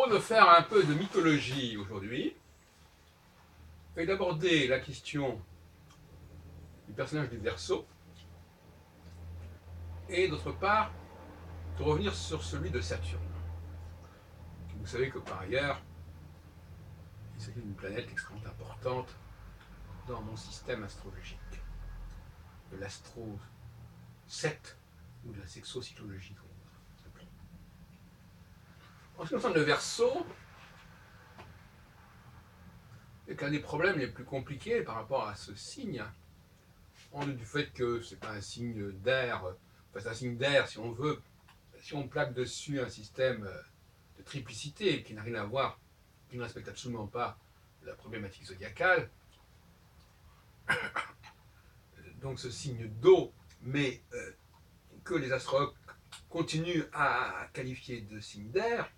propose de faire un peu de mythologie aujourd'hui et d'aborder la question du personnage du Verseau et d'autre part de revenir sur celui de Saturne. Vous savez que par ailleurs, il s'agit d'une planète extrêmement importante dans mon système astrologique, de l'astro 7 ou de la sexocyclologie, comme on l'appelle. En ce qui concerne le Verseau, c'est qu'un des problèmes les plus compliqués par rapport à ce signe, en dehors du fait que ce n'est pas un signe d'air, enfin c'est un signe d'air si on veut, si on plaque dessus un système de triplicité qui n'a rien à voir, qui ne respecte absolument pas la problématique zodiacale, donc ce signe d'eau, mais que les astrologues continuent à qualifier de signe d'air,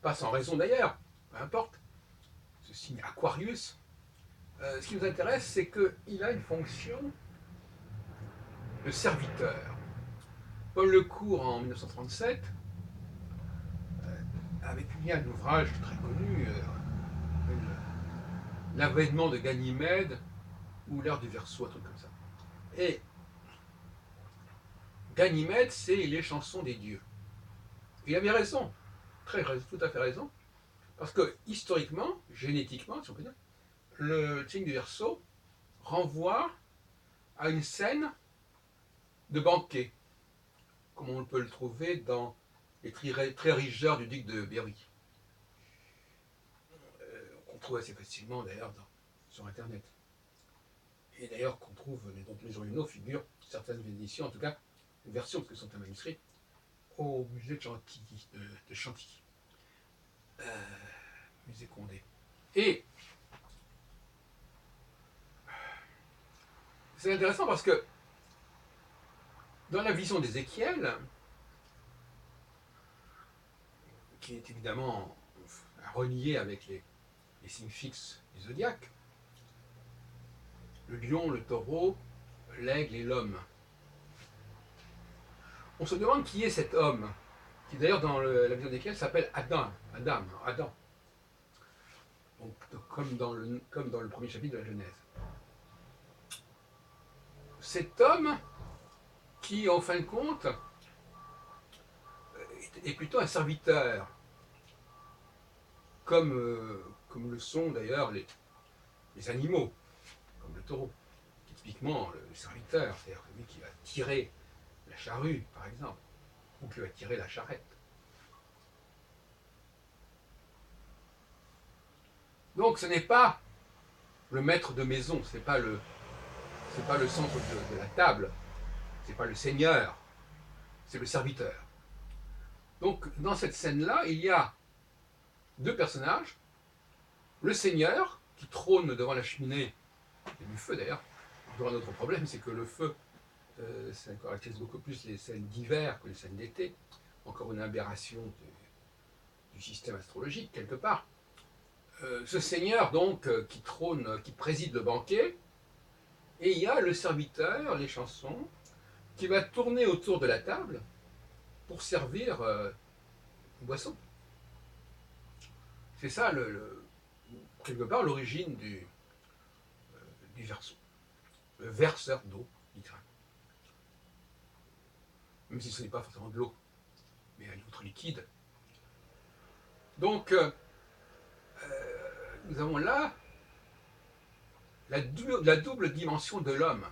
pas sans raison d'ailleurs, peu importe, ce signe Aquarius, ce qui nous intéresse, c'est qu'il a une fonction de serviteur. Paul Lecourt, en 1937, avait publié un ouvrage très connu, L'avènement de Ganymède, ou l'heure du Verseau, un truc comme ça. Et Ganymède, c'est les chansons des dieux. Il avait raison, tout à fait raison, parce que historiquement, génétiquement, si on peut dire, le signe du Verseau renvoie à une scène de banquet, comme on peut le trouver dans les Trérigeurs du duc de Berry. Qu'on trouve assez facilement d'ailleurs sur Internet. Et d'ailleurs qu'on trouve, dont les journaux figurent, certaines éditions en tout cas, une version, parce que ce sont un manuscrit, au musée de Chantilly, musée Condé. Et c'est intéressant parce que dans la vision d'Ézéchiel, qui est évidemment reliée avec les signes fixes du zodiaque, le lion, le taureau, l'aigle et l'homme. On se demande qui est cet homme, qui d'ailleurs dans la vision d'Ézéchiel s'appelle Adam. Donc, comme dans le premier chapitre de la Genèse. Cet homme qui, en fin de compte, est plutôt un serviteur, comme le sont d'ailleurs les animaux, comme le taureau, qui est typiquement le serviteur, c'est-à-dire celui qui va tirer la charrue, par exemple, ou qui va tirer la charrette. Donc ce n'est pas le maître de maison, ce n'est pas le centre de la table, ce n'est pas le seigneur, c'est le serviteur. Donc dans cette scène-là, il y a deux personnages, le seigneur qui trône devant la cheminée, et du feu d'ailleurs. Un autre problème, c'est que le feu, ça caractérise beaucoup plus les scènes d'hiver que les scènes d'été. Encore une aberration du système astrologique, quelque part. Ce seigneur, donc, qui trône, qui préside le banquet, et il y a le serviteur, les chansons, qui va tourner autour de la table pour servir une boisson. C'est ça, quelque part, l'origine du Verseau. Le verseur d'eau, littéralement. Même si ce n'est pas forcément de l'eau, mais un autre liquide. Donc, nous avons là la double dimension de l'homme,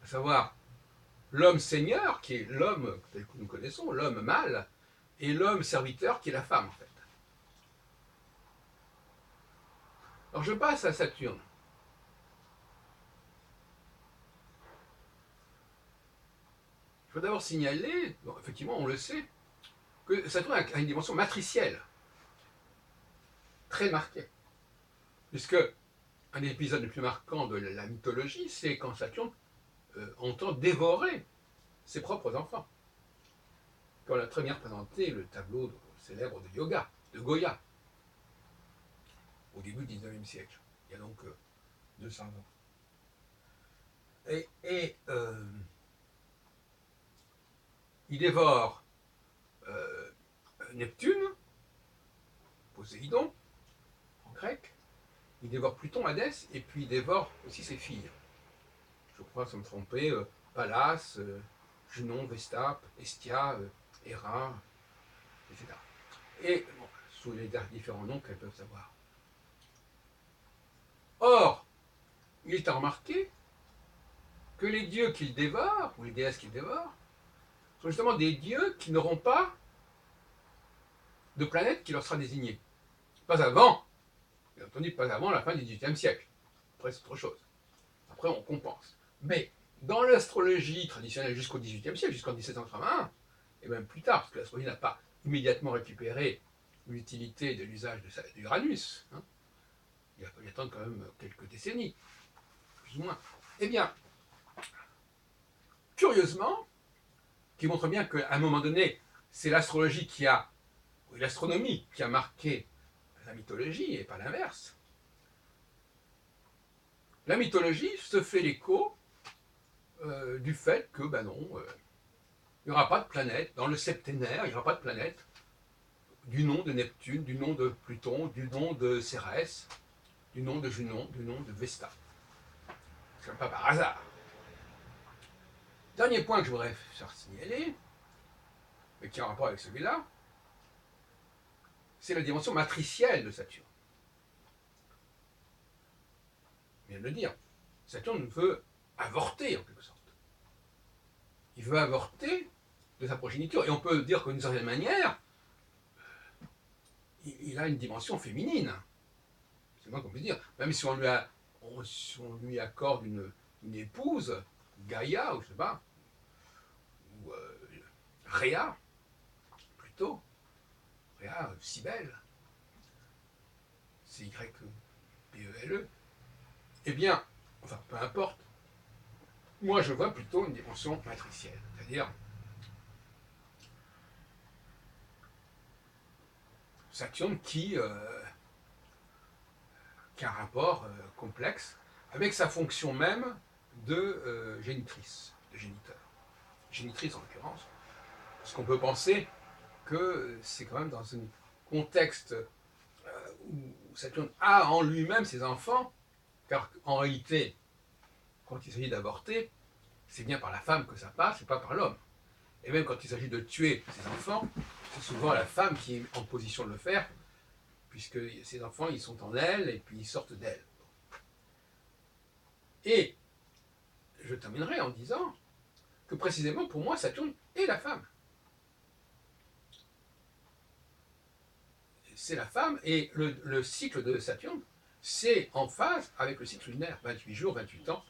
à savoir l'homme seigneur, qui est l'homme tel que nous connaissons, l'homme mâle, et l'homme serviteur, qui est la femme, en fait. Alors, je passe à Saturne. Il faut d'abord signaler, bon, effectivement, on le sait, que Saturne a une dimension matricielle, très marquée. Puisque un des épisodes les plus marquants de la mythologie, c'est quand Saturne entend dévorer ses propres enfants. Quand on a très bien représenté le tableau célèbre de yoga, de Goya, au début du XIXe siècle, il y a donc 200 ans. Et il dévore Neptune, Poséidon, en grec, il dévore Pluton, Hadès, et puis il dévore aussi ses filles. Je crois, sans me tromper, Pallas, Junon, Vesta, Hestia, Héra, etc. Et bon, sous les différents noms qu'elles peuvent avoir. Or, il est à remarquer que les dieux qu'il dévore, ou les déesses qu'il dévore, sont justement des dieux qui n'auront pas de planète qui leur sera désignée. Pas avant, bien entendu, pas avant la fin du XVIIIe siècle. Après, c'est autre chose. Après, on compense. Mais dans l'astrologie traditionnelle jusqu'au XVIIIe siècle, jusqu'en 1781, et même plus tard, parce que l'astrologie n'a pas immédiatement récupéré l'utilité de l'usage d'Uranus, hein, il a fallu attendre quand même quelques décennies, plus ou moins. Eh bien, curieusement, qui montre bien qu'à un moment donné, c'est l'astrologie ou l'astronomie qui a marqué la mythologie et pas l'inverse. La mythologie se fait l'écho du fait que, ben non, il n'y aura pas de planète, dans le septénaire, il n'y aura pas de planète du nom de Neptune, du nom de Pluton, du nom de Cérès, du nom de Junon, du nom de Vesta. C'est pas par hasard. Dernier point que je voudrais faire signaler, mais qui a un rapport avec celui-là, c'est la dimension matricielle de Saturne. Je viens de le dire, Saturne veut avorter en quelque sorte. Il veut avorter de sa progéniture. Et on peut dire qu'une certaine manière, il a une dimension féminine. C'est moi qu'on peut dire. Même si on lui accorde une épouse, Gaïa, ou je sais pas, ou Rhea, plutôt. Rhea, Cybèle. C'est Y-P-E-L-E. Eh bien, enfin, peu importe. Moi, je vois plutôt une dimension matricielle. C'est-à-dire, Saturne qui a un rapport complexe avec sa fonction même de génitrice, de géniteur. Génitrice en l'occurrence, parce qu'on peut penser que c'est quand même dans un contexte où Saturne a en lui-même ses enfants, car en réalité, quand il s'agit d'avorter, c'est bien par la femme que ça passe et pas par l'homme. Et même quand il s'agit de tuer ses enfants, c'est souvent la femme qui est en position de le faire, puisque ses enfants, ils sont en elle et puis ils sortent d'elle. Et je terminerai en disant que précisément pour moi, Saturne est la femme. C'est la femme et le cycle de Saturne, c'est en phase avec le cycle lunaire, 28 jours, 28 ans.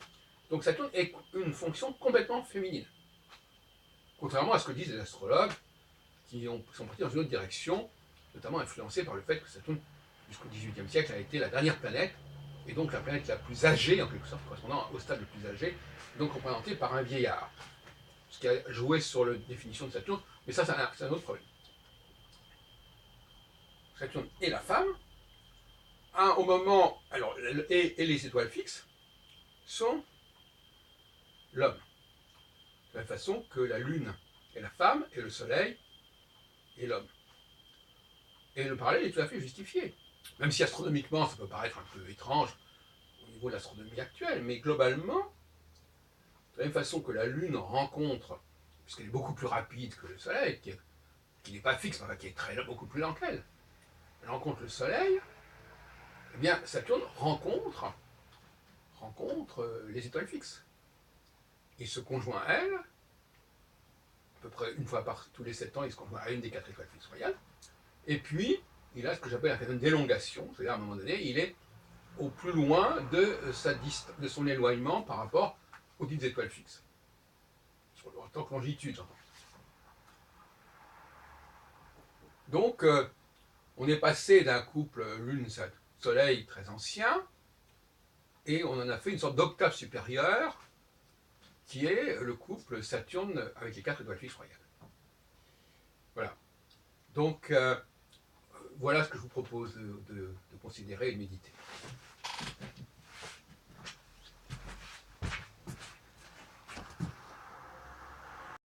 Donc Saturne est une fonction complètement féminine. Contrairement à ce que disent les astrologues, qui sont partis dans une autre direction, notamment influencés par le fait que Saturne, jusqu'au XVIIIe siècle, a été la dernière planète, et donc la planète la plus âgée, en quelque sorte, correspondant au stade le plus âgé, donc représentée par un vieillard. Ce qui a joué sur la définition de Saturne, mais ça, c'est un autre problème. Saturne est la femme, au moment, alors, et les étoiles fixes sont l'homme. De la même façon que la Lune est la femme et le Soleil est l'homme. Et le parallèle est tout à fait justifié. Même si astronomiquement ça peut paraître un peu étrange au niveau de l'astronomie actuelle, mais globalement, de la même façon que la Lune rencontre, puisqu'elle est beaucoup plus rapide que le Soleil, qui n'est pas fixe, mais qui est beaucoup plus lent qu'elle, elle rencontre le Soleil, eh bien Saturne rencontre les étoiles fixes. Il se conjoint à elle, à peu près une fois tous les 7 ans, il se conjoint à une des 4 étoiles fixes royales, et puis il a ce que j'appelle un phénomène d'élongation, c'est-à-dire à un moment donné, il est au plus loin de son éloignement par rapport aux dites étoiles fixes, en tant que longitude, j'entends. Donc, on est passé d'un couple Lune-Soleil très ancien, et on en a fait une sorte d'octave supérieure, qui est le couple Saturne avec les 4 étoiles fixes royales. Voilà. Donc, voilà ce que je vous propose de considérer et de méditer.